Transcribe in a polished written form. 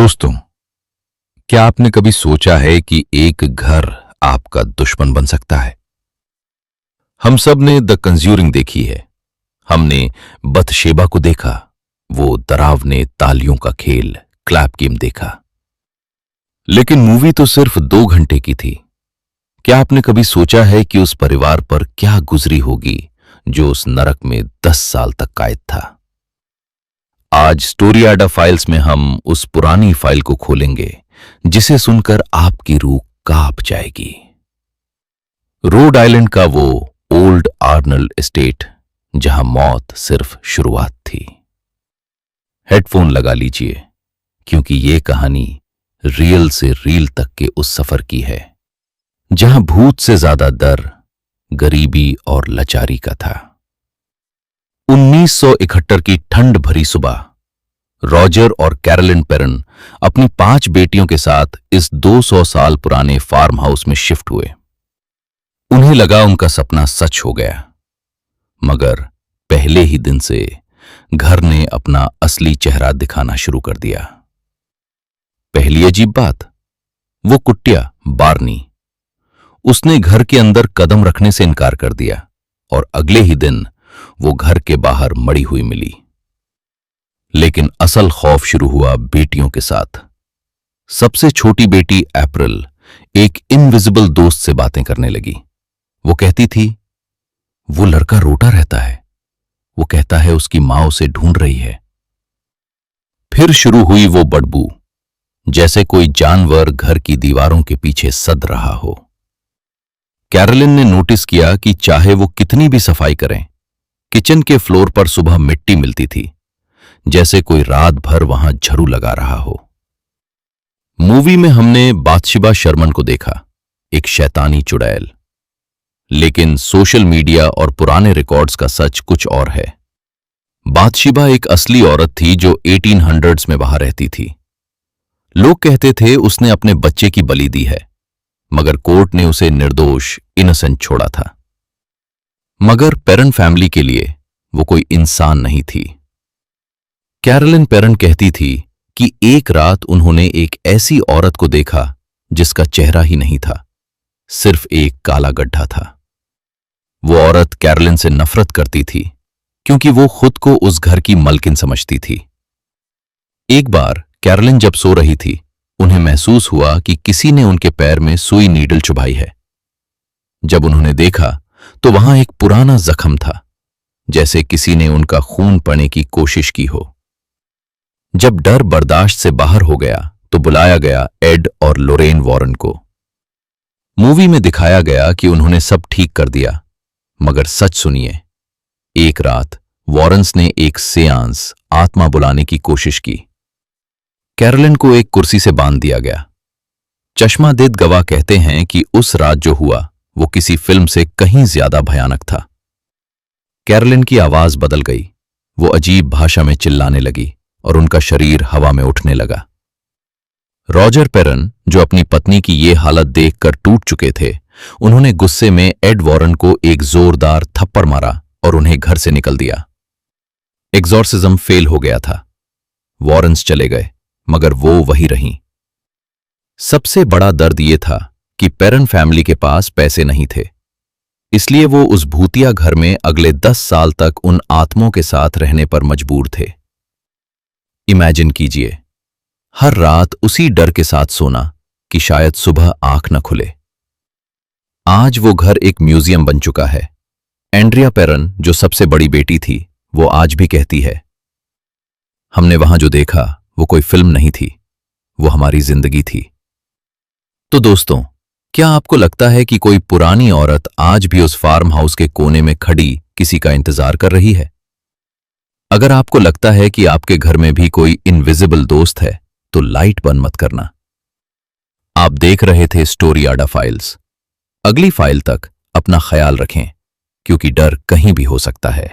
दोस्तों, क्या आपने कभी सोचा है कि एक घर आपका दुश्मन बन सकता है? हम सब ने द कंज्यूरिंग देखी है। हमने बथशेबा को देखा, वो डरावने तालियों का खेल क्लैप गेम देखा। लेकिन मूवी तो सिर्फ 2 घंटे की थी। क्या आपने कभी सोचा है कि उस परिवार पर क्या गुजरी होगी जो उस नरक में 10 साल तक कैद था? आज स्टोरी आडा फाइल्स में हम उस पुरानी फाइल को खोलेंगे जिसे सुनकर आपकी रूह कांप जाएगी। रोड आइलैंड का वो ओल्ड आर्नल्ड एस्टेट जहां मौत सिर्फ शुरुआत थी। हेडफोन लगा लीजिए, क्योंकि ये कहानी रियल से रील तक के उस सफर की है जहां भूत से ज्यादा डर गरीबी और लाचारी का था। 1971 की ठंड भरी सुबह रॉजर और कैरोलिन पेरन अपनी 5 बेटियों के साथ इस 200 साल पुराने फार्म हाउस में शिफ्ट हुए। उन्हें लगा उनका सपना सच हो गया, मगर पहले ही दिन से घर ने अपना असली चेहरा दिखाना शुरू कर दिया। पहली अजीब बात, वो कुटिया बार्नी, उसने घर के अंदर कदम रखने से इनकार कर दिया और अगले ही दिन वो घर के बाहर मड़ी हुई मिली। लेकिन असल खौफ शुरू हुआ बेटियों के साथ। सबसे छोटी बेटी अप्रैल एक इनविजिबल दोस्त से बातें करने लगी। वो कहती थी, वो लड़का रोता रहता है, वो कहता है उसकी मां उसे ढूंढ रही है। फिर शुरू हुई वो बदबू, जैसे कोई जानवर घर की दीवारों के पीछे सद रहा हो। कैरोलिन ने नोटिस किया कि चाहे वो कितनी भी सफाई करें, किचन के फ्लोर पर सुबह मिट्टी मिलती थी, जैसे कोई रात भर वहां झरू लगा रहा हो। मूवी में हमने बाथशेबा शर्मन को देखा, एक शैतानी चुड़ैल। लेकिन सोशल मीडिया और पुराने रिकॉर्ड्स का सच कुछ और है। बाथशेबा एक असली औरत थी जो 1800s में वहां रहती थी। लोग कहते थे उसने अपने बच्चे की बलि दी है, मगर कोर्ट ने उसे निर्दोष इनोसेंट छोड़ा था। मगर पेरन फैमिली के लिए वो कोई इंसान नहीं थी। कैरोलिन पेरन कहती थी कि एक रात उन्होंने एक ऐसी औरत को देखा जिसका चेहरा ही नहीं था, सिर्फ एक काला गड्ढा था। वो औरत कैरोलिन से नफरत करती थी क्योंकि वो खुद को उस घर की मलकिन समझती थी। एक बार कैरोलिन जब सो रही थी, उन्हें महसूस हुआ कि किसी ने उनके पैर में सुई नीडल चुभाई है। जब उन्होंने देखा तो वहां एक पुराना जख्म था, जैसे किसी ने उनका खून पीने की कोशिश की हो। जब डर बर्दाश्त से बाहर हो गया तो बुलाया गया एड और लोरेन वॉरेन को। मूवी में दिखाया गया कि उन्होंने सब ठीक कर दिया, मगर सच सुनिए, एक रात वॉरेन्स ने एक सेआंस आत्मा बुलाने की कोशिश की। कैरोलिन को एक कुर्सी से बांध दिया गया। चश्मादीद गवाह कहते हैं कि उस रात जो हुआ वो किसी फिल्म से कहीं ज्यादा भयानक था। कैरोलिन की आवाज बदल गई, वो अजीब भाषा में चिल्लाने लगी और उनका शरीर हवा में उठने लगा। रॉजर पेरन, जो अपनी पत्नी की ये हालत देखकर टूट चुके थे, उन्होंने गुस्से में एड वॉरेन को एक जोरदार थप्पड़ मारा और उन्हें घर से निकल दिया। एग्जॉर्सिज्म फेल हो गया था। वॉरेन्स चले गए, मगर वो वही रहीं। सबसे बड़ा दर्द ये था कि पेरन फैमिली के पास पैसे नहीं थे, इसलिए वो उस भूतिया घर में अगले 10 साल तक उन आत्माओं के साथ रहने पर मजबूर थे। इमेजिन कीजिए, हर रात उसी डर के साथ सोना कि शायद सुबह आंख न खुले। आज वो घर एक म्यूजियम बन चुका है। एंड्रिया पेरन, जो सबसे बड़ी बेटी थी, वो आज भी कहती है, हमने वहां जो देखा वो कोई फिल्म नहीं थी, वो हमारी जिंदगी थी। तो दोस्तों, क्या आपको लगता है कि कोई पुरानी औरत आज भी उस फार्म हाउस के कोने में खड़ी किसी का इंतजार कर रही है? अगर आपको लगता है कि आपके घर में भी कोई इनविजिबल दोस्त है, तो लाइट बंद मत करना। आप देख रहे थे स्टोरी आडा फाइल्स। अगली फाइल तक अपना ख्याल रखें, क्योंकि डर कहीं भी हो सकता है।